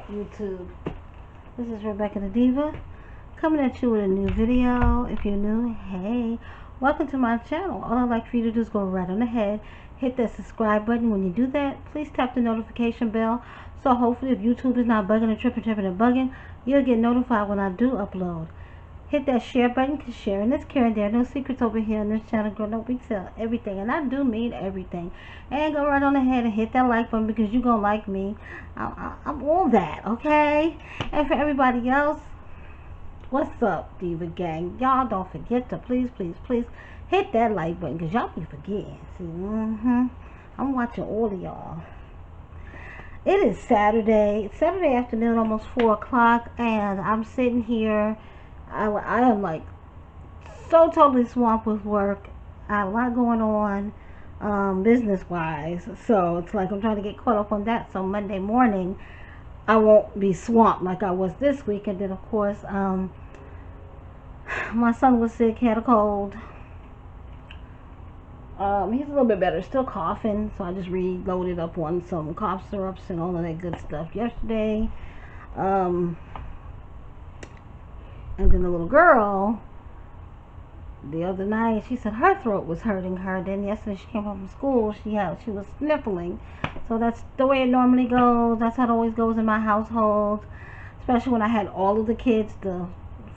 up, YouTube? This is Rebecca the Diva coming at you with a new video. If you're new, hey, welcome to my channel. All I'd like for you to do is go right on ahead, hit that subscribe button. When you do that, please tap the notification bell, so hopefully if YouTube is not bugging and tripping and bugging, you'll get notified when I do upload. Hit that share button, because sharing is caring. There are no secrets over here on this channel, girl. No, we tell everything, and I do mean everything. And go right on ahead and hit that like button, because you're going to like me. I'm all that, okay? And for everybody else, what's up, Diva Gang? Y'all don't forget to please hit that like button, because y'all be forgetting. See, I'm watching all of y'all. It is Saturday. It's Saturday afternoon, almost 4 o'clock, and I'm sitting here. I am like so totally swamped with work. I have a lot going on business wise, so it's like I'm trying to get caught up on that, so Monday morning I won't be swamped like I was this week. And then of course my son was sick, he had a cold. He's a little bit better, still coughing, so I just reloaded up on some cough syrups and all of that good stuff yesterday. And then the little girl, the other night, she said her throat was hurting her. Then yesterday she came home from school, she was sniffling. So that's the way it normally goes. That's how it always goes in my household. Especially when I had all of the kids, the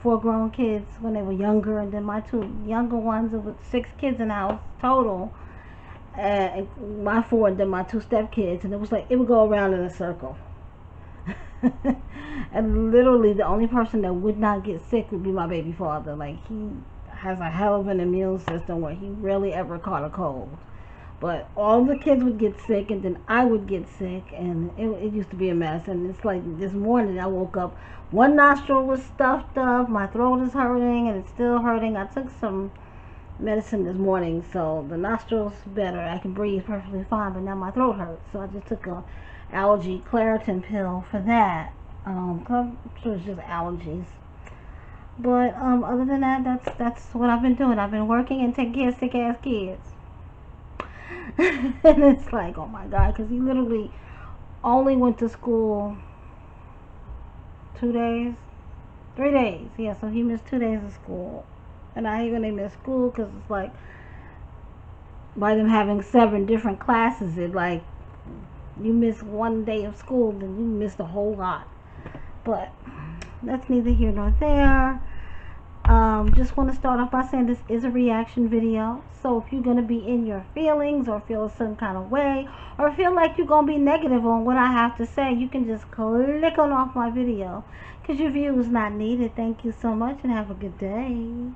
4 grown kids when they were younger, and then my 2 younger ones. It was 6 kids in the house total. And my 4 and then my 2 stepkids. And it was like, it would go around in a circle. And literally the only person that would not get sick would be my baby father. Like, he has a hell of an immune system where he rarely ever caught a cold. But all the kids would get sick, and then I would get sick, and it used to be a mess. And it's like this morning I woke up, one nostril was stuffed up, my throat is hurting, and it's still hurting. I took some medicine this morning, so the nostril's better. I can breathe perfectly fine, but now my throat hurts. So I just took a allergy Claritin pill for that. I'm sure it's just allergies. But other than that, that's what I've been doing. I've been working and taking care of sick ass kids. And it's like, oh my God, because he literally only went to school 2 days, 3 days. Yeah, so he missed 2 days of school. And I hate when they miss school, because it's like, by them having 7 different classes, it like, you miss 1 day of school, then you missed a whole lot. But that's neither here nor there. Just want to start off by saying this is a reaction video. So if you're going to be in your feelings, or feel a certain kind of way, or feel like you're going to be negative on what I have to say, you can just click on off my video, because your view is not needed. Thank you so much, and have a good day.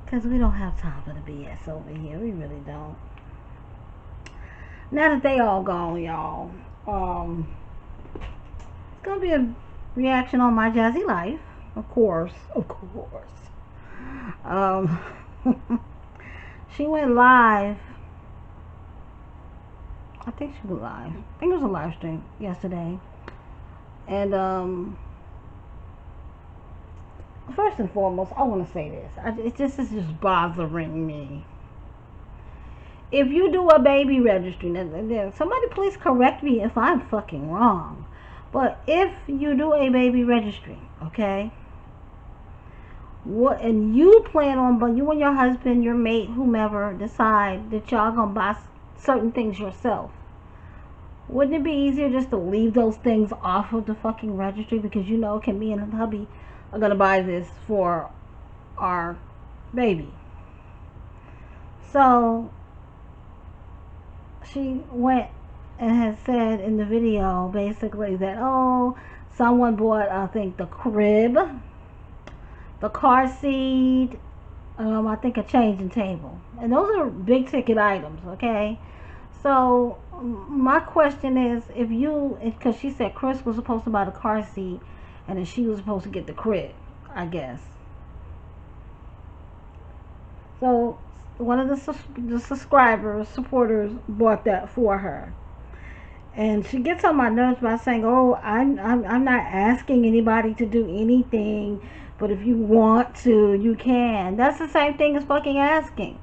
Because we don't have time for the BS over here. We really don't. Now that they all gone, y'all, it's gonna be a reaction on my jazzy life, of course. She went live. I think she went live. I think it was a live stream yesterday. And first and foremost, I want to say this. This is just bothering me. If you do a baby registry, then somebody please correct me if I'm fucking wrong. But if you do a baby registry, okay, what, and you plan on, but you and your husband, your mate, whomever, decide that y'all gonna buy certain things yourself, wouldn't it be easier just to leave those things off of the fucking registry? Because you know, me and hubby are gonna buy this for our baby. So she went and had said in the video basically that, oh, someone bought, I think, the crib, the car seat, I think a changing table, and those are big ticket items, okay? So my question is, if you, because she said Chris was supposed to buy the car seat, and then she was supposed to get the crib, I guess. So one of the subscribers, supporters, bought that for her. And she gets on my nerves by saying, oh, I'm not asking anybody to do anything, but if you want to, you can. That's the same thing as fucking asking.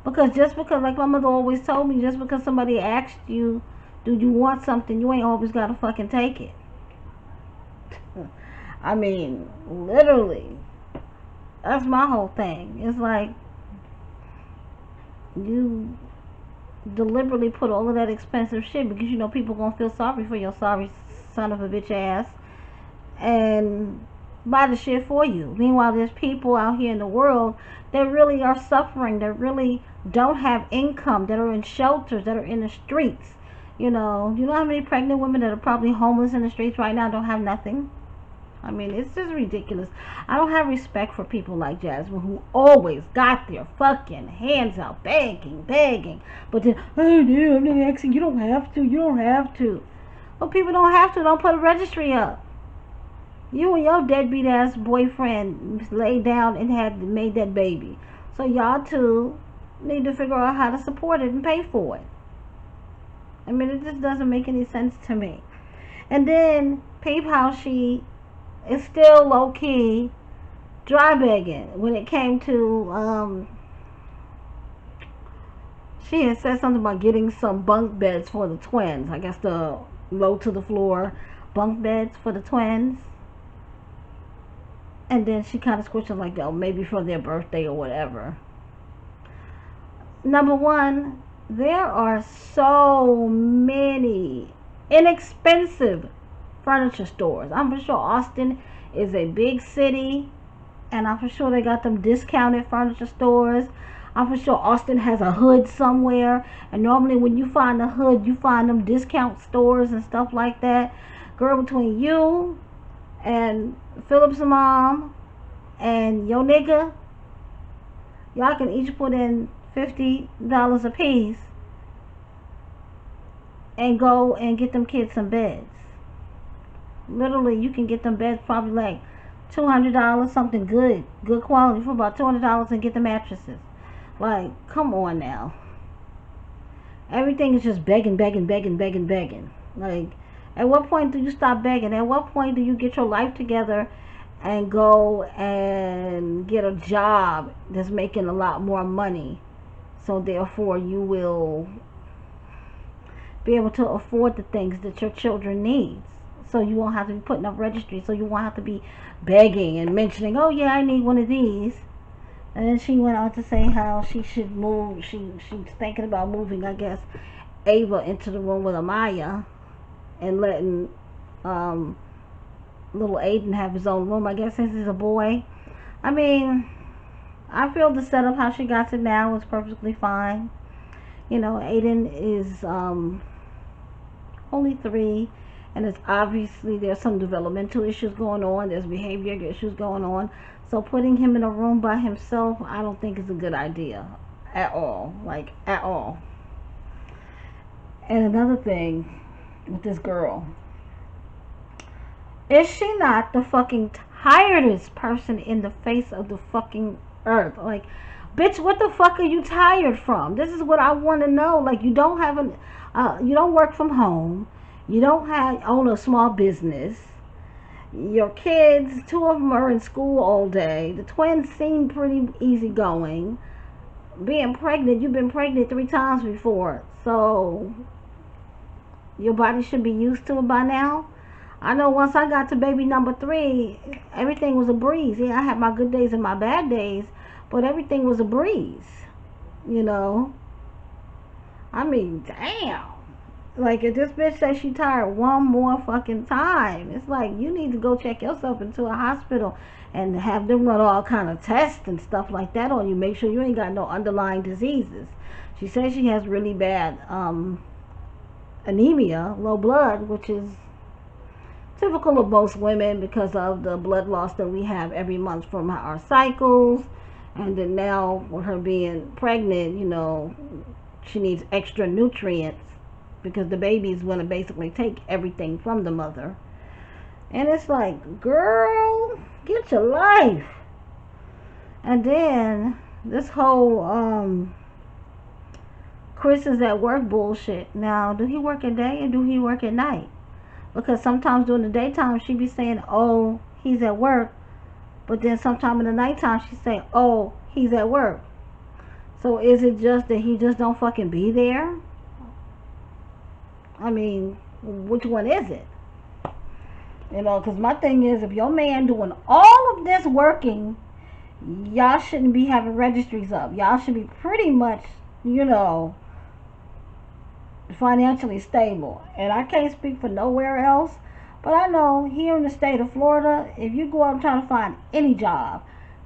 Because just because, like my mother always told me, just because somebody asked you, do you want something, you ain't always got to fucking take it. I mean, literally. That's my whole thing. It's like you deliberately put all of that expensive shit because you know people gonna feel sorry for your sorry son of a bitch ass and buy the shit for you. Meanwhile, there's people out here in the world that really are suffering, that really don't have income, that are in shelters, that are in the streets. You know how many pregnant women that are probably homeless in the streets right now don't have nothing? I mean, it's just ridiculous. I don't have respect for people like Jasmine who always got their fucking hands out begging, begging. But then, oh no, I'm not asking. You don't have to. You don't have to. Well, people don't have to. Don't put a registry up. You and your deadbeat ass boyfriend laid down and had made that baby. So y'all two need to figure out how to support it and pay for it. I mean, it just doesn't make any sense to me. And then peep how she is still low key dry begging when it came to she had said something about getting some bunk beds for the twins. I guess the low to the floor bunk beds for the twins. And then she kind of squished it like, oh, maybe for their birthday or whatever. Number one, there are so many inexpensive furniture stores. I'm for sure Austin is a big city, and I'm for sure they got them discounted furniture stores. I'm for sure Austin has a hood somewhere, and normally when you find a hood, you find them discount stores and stuff like that. Girl, between you and Philip's mom and your nigga, y'all can each put in $50 a piece and go and get them kids some beds. Literally, you can get them beds probably like $200, something good quality for about $200, and get the mattresses. Like, come on now. Everything is just begging. Like, at what point do you stop begging? At what point do you get your life together and go and get a job that's making a lot more money? So therefore you will be able to afford the things that your children need. So you won't have to be putting up registry. So you won't have to be begging and mentioning, oh yeah, I need one of these. And then she went on to say how she should move. She's thinking about moving, I guess, Ava into the room with Amaya and letting little Aiden have his own room, I guess, since he's a boy. I mean, I feel the setup how she got to now is perfectly fine. You know, Aiden is only 3, and it's obviously there's some developmental issues going on. There's behavior issues going on. So putting him in a room by himself, I don't think is a good idea at all. Like, at all. And another thing with this girl, is she not the fucking tiredest person in the face of the fucking earth? Like, bitch, what the fuck are you tired from? This is what I want to know. Like, you don't have you don't work from home. You don't own a small business. Your kids, 2 of them are in school all day. The twins seem pretty easygoing. Being pregnant, you've been pregnant 3 times before. So, your body should be used to it by now. I know once I got to baby number 3, everything was a breeze. Yeah, I had my good days and my bad days, but everything was a breeze. You know? I mean, damn. Like, if this bitch says she tired one more fucking time, it's like, you need to go check yourself into a hospital and have them run all kind of tests and stuff like that on you. Make sure you ain't got no underlying diseases. She says she has really bad anemia, low blood, which is typical of most women because of the blood loss that we have every month from our cycles. And then now with her being pregnant, you know, she needs extra nutrients because the baby's going to basically take everything from the mother. And it's like, girl, get your life. And then this whole Chris is at work bullshit. Now, do he work at day or do he work at night? Because sometimes during the daytime she be saying, oh, he's at work. But then sometime in the nighttime she say, oh, he's at work. So is it just that he just don't fucking be there? I mean, which one is it? You know, because my thing is, if your man doing all of this working, y'all shouldn't be having registries up. Y'all should be pretty much, you know, financially stable. And I can't speak for nowhere else, but I know here in the state of Florida, if you go out trying to find any job,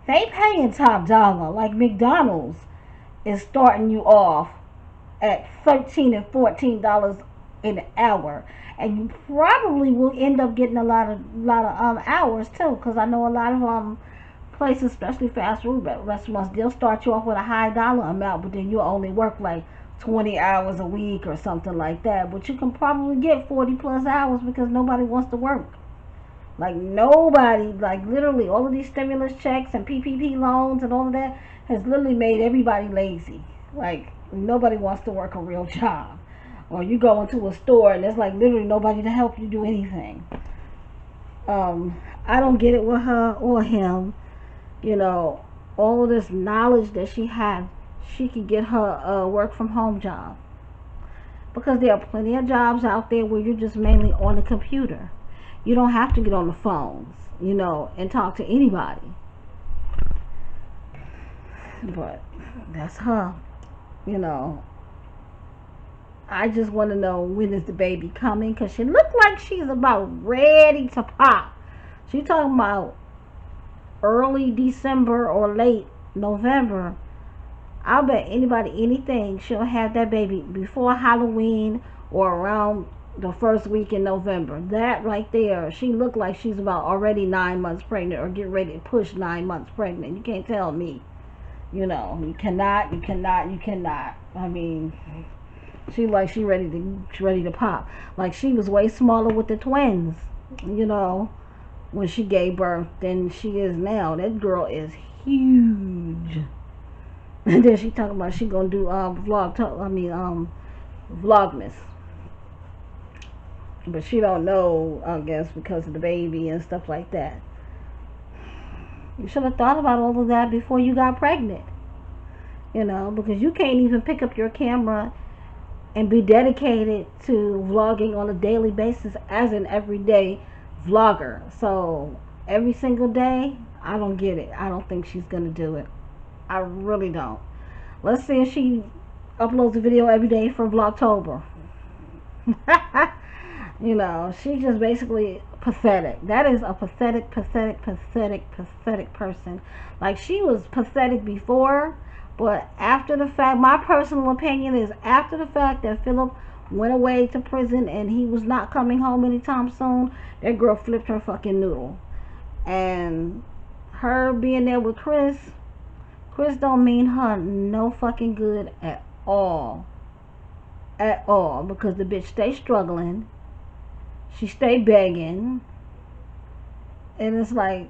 they paying top dollar. Like McDonald's is starting you off at $13 and $14 an hour, and you probably will end up getting a lot of hours too. Because I know a lot of places, especially fast food restaurants, they'll start you off with a high dollar amount, but then you'll only work like 20 hours a week or something like that. But you can probably get 40 plus hours because nobody wants to work. Like nobody, like literally all of these stimulus checks and PPP loans and all of that has literally made everybody lazy. Like nobody wants to work a real job. Or you go into a store and there's like literally nobody to help you do anything. I don't get it with her or him. You know, all of this knowledge that she had, she could get her a work from home job. Because there are plenty of jobs out there where you're just mainly on the computer. You don't have to get on the phones, you know, and talk to anybody. But that's her, you know. I just want to know, when is the baby coming? Because she looked like she's about ready to pop. She talking about early December or late November. I'll bet anybody anything she'll have that baby before Halloween or around the first week in November. That right there, she looked like she's about already 9 months pregnant or get ready to push 9 months pregnant. You can't tell me. You know, you cannot. I mean, she ready to pop. Like she was way smaller with the twins, you know, when she gave birth than she is now. That girl is huge. And then she talking about she gonna do Vlogmas. But she don't know, I guess, because of the baby and stuff like that. You should have thought about all of that before you got pregnant. You know, because you can't even pick up your camera and be dedicated to vlogging on a daily basis as an everyday vlogger. So every single day, I don't get it. I don't think she's gonna do it. I really don't. Let's see if she uploads a video every day for Vlogtober. You know, she's just basically pathetic. That is a pathetic person. Like, she was pathetic before, but after the fact, my personal opinion is, after the fact that Philip went away to prison and he was not coming home anytime soon, that girl flipped her fucking noodle. And her being there with Chris don't mean her no fucking good at all. At all. Because the bitch stay struggling. She stay begging. And it's like,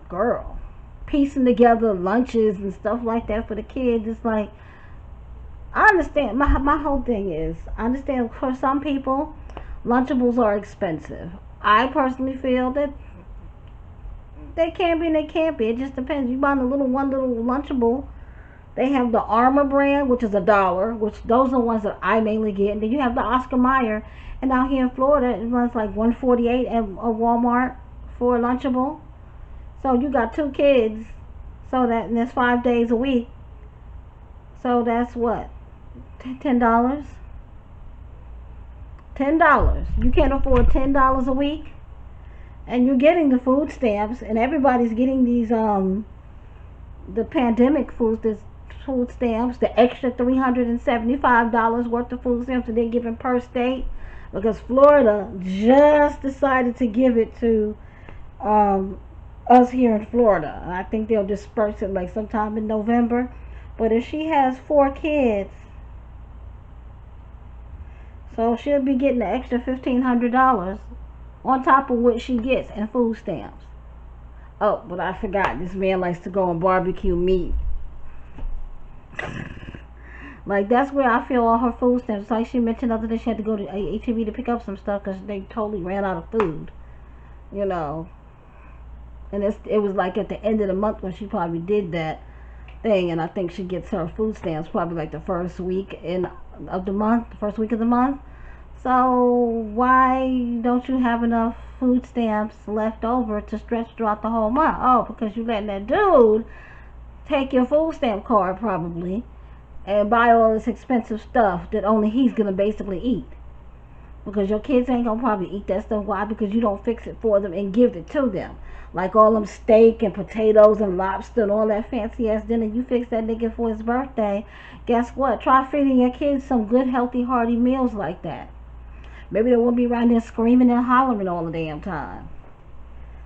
girl, piecing together lunches and stuff like that for the kids. It's like, I understand. My whole thing is, I understand for some people, Lunchables are expensive. I personally feel that they can be and they can't be. It just depends. You buy one little Lunchable. They have the Armour brand, which is $1, which those are the ones that I mainly get. And then you have the Oscar Mayer. And out here in Florida, it runs like $148 at Walmart for a Lunchable. So you got 2 kids. So and that's 5 days a week. So that's what? $10? $10. You can't afford $10 a week? And you're getting the food stamps, and everybody's getting these the pandemic food stamps, the extra $375 worth of food stamps that they're giving per state, because Florida just decided to give it to us here in Florida. I think they'll disperse it like sometime in November. But if she has 4 kids, so she'll be getting the extra $1,500 on top of what she gets in food stamps. Oh, but I forgot, this man likes to go and barbecue meat. Like, that's where I feel all her food stamps. Like she mentioned the other day, she had to go to HEB to pick up some stuff because they totally ran out of food. You know. And it was like at the end of the month when she probably did that thing. And I think she gets her food stamps probably like the first week of the month. So why don't you have enough food stamps left over to stretch throughout the whole month. Oh, because you letting that dude take your food stamp card probably and buy all this expensive stuff that only he's gonna basically eat. Because your kids ain't gonna probably eat that stuff. Why? Because you don't fix it for them and give it to them. Like all them steak and potatoes and lobster and all that fancy ass dinner you fix that nigga for his birthday. Guess what? Try feeding your kids some good, healthy, hearty meals like that. Maybe they won't be around there screaming and hollering all the damn time.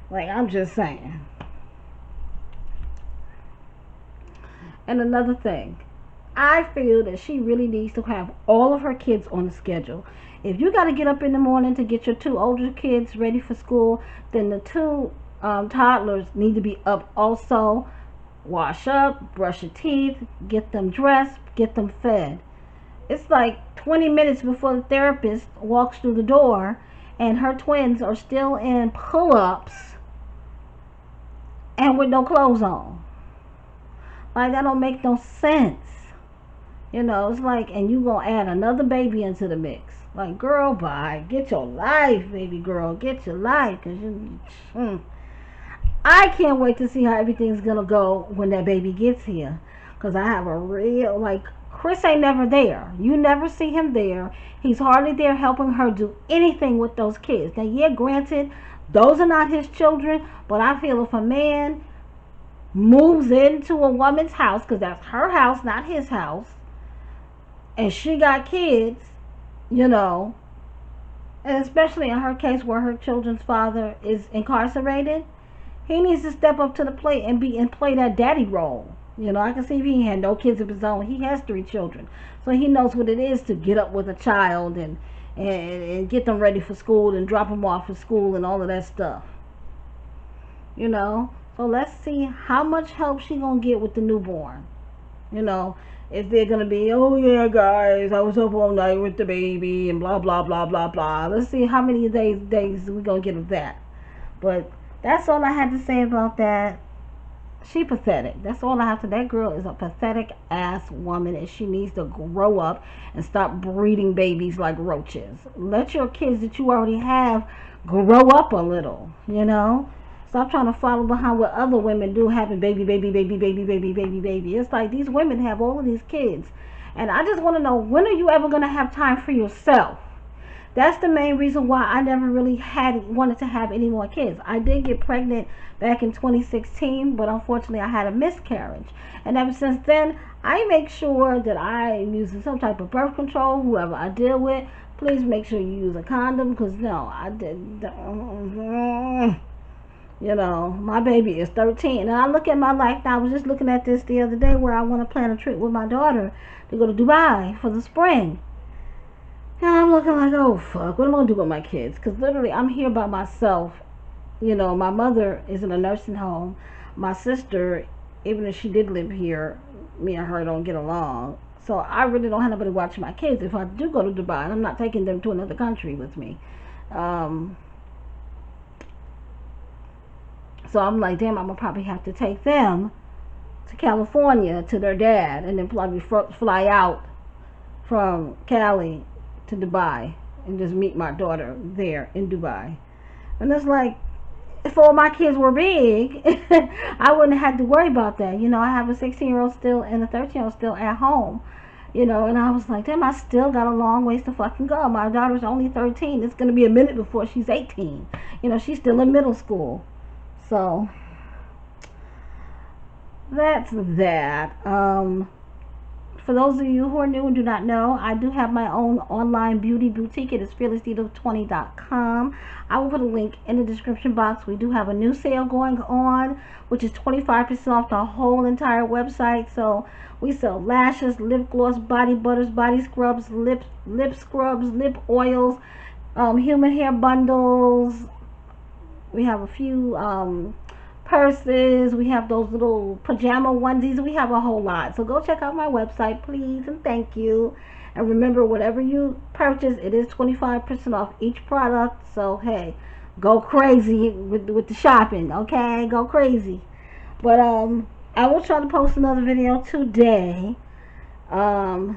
Like, I'm just saying. And another thing, I feel that she really needs to have all of her kids on the schedule. If you got to get up in the morning to get your two older kids ready for school, then the two toddlers need to be up also. Wash up, brush your teeth, get them dressed, get them fed. It's like 20 minutes before the therapist walks through the door and her twins are still in pull-ups and with no clothes on. Like, that don't make no sense. You know, it's like, and you gonna add another baby into the mix. Like, girl, bye. Get your life, baby girl. Get your life. Cause I can't wait to see how everything's gonna go when that baby gets here. Cause I have a real, like, Chris ain't never there. You never see him there. He's hardly there helping her do anything with those kids. Now, yeah, granted, those are not his children. But I feel if a man moves into a woman's house, because that's her house, not his house, and she got kids, you know, and especially in her case where her children's father is incarcerated, he needs to step up to the plate and play that daddy role. You know, I can see if he had no kids of his own. He has 3 children, so he knows what it is to get up with a child and get them ready for school and drop them off for school and all of that stuff. You know, so let's see how much help she gonna get with the newborn. You know, if they're gonna be, oh yeah, guys, I was up all night with the baby and blah blah blah blah blah. Let's see how many days we gonna get of that. But that's all I had to say about that. She pathetic. That's all I have to. That girl is a pathetic ass woman, and she needs to grow up and stop breeding babies like roaches. Let your kids that you already have grow up a little. You know. Stop trying to follow behind what other women do, having baby. It's like these women have all of these kids. And I just want to know, when are you ever going to have time for yourself? That's the main reason why I never really wanted to have any more kids. I did get pregnant back in 2016, but unfortunately I had a miscarriage. And ever since then, I make sure that I'm using some type of birth control, whoever I deal with. Please make sure you use a condom, because no, I did. You know, my baby is 13. And I look at my life now. I was just looking at this the other day where I want to plan a trip with my daughter to go to Dubai for the spring. And I'm looking like, oh, fuck, what am I going to do with my kids? Because literally, I'm here by myself. You know, my mother is in a nursing home. My sister, even if she did live here, me and her don't get along. So I really don't have nobody watching my kids. If I do go to Dubai, and I'm not taking them to another country with me. So I'm like, damn, I'm going to probably have to take them to California to their dad, and then probably fly out from Cali to Dubai and just meet my daughter there in Dubai. And it's like, if all my kids were big, I wouldn't have had to worry about that. You know, I have a 16-year-old still and a 13-year-old still at home. You know, and I was like, damn, I still got a long ways to fucking go. My daughter's only 13. It's going to be a minute before she's 18. You know, she's still in middle school. So that's that. For those of you who are new and do not know, I do have my own online beauty boutique. It is fearlessdiva20.com. I will put a link in the description box. We do have a new sale going on, which is 25% off the whole entire website. So we sell lashes, lip gloss, body butters, body scrubs, lip scrubs, lip oils, human hair bundles. We have a few purses. We have those little pajama onesies. We have a whole lot. So go check out my website, please, and thank you. And remember, whatever you purchase, it is 25% off each product. So, hey, go crazy with the shopping, okay? Go crazy. But I will try to post another video today. Right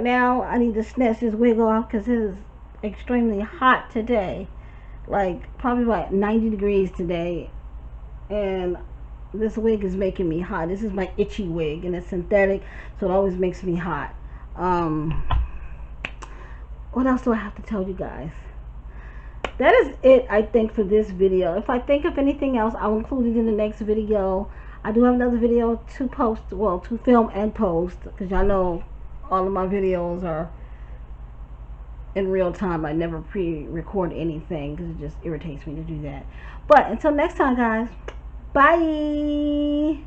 now, I need to snatch this wig off because it is extremely hot today. like probably about 90 degrees today, and this wig is making me hot. This is my itchy wig, and it's synthetic, so it always makes me hot. What else do I have to tell you guys? That is it, I think, for this video. If I think of anything else, I'll include it in the next video. I do have another video to post, well, to film and post, because y'all know all of my videos are in real time. I never pre-record anything because it just irritates me to do that. But until next time, guys, bye.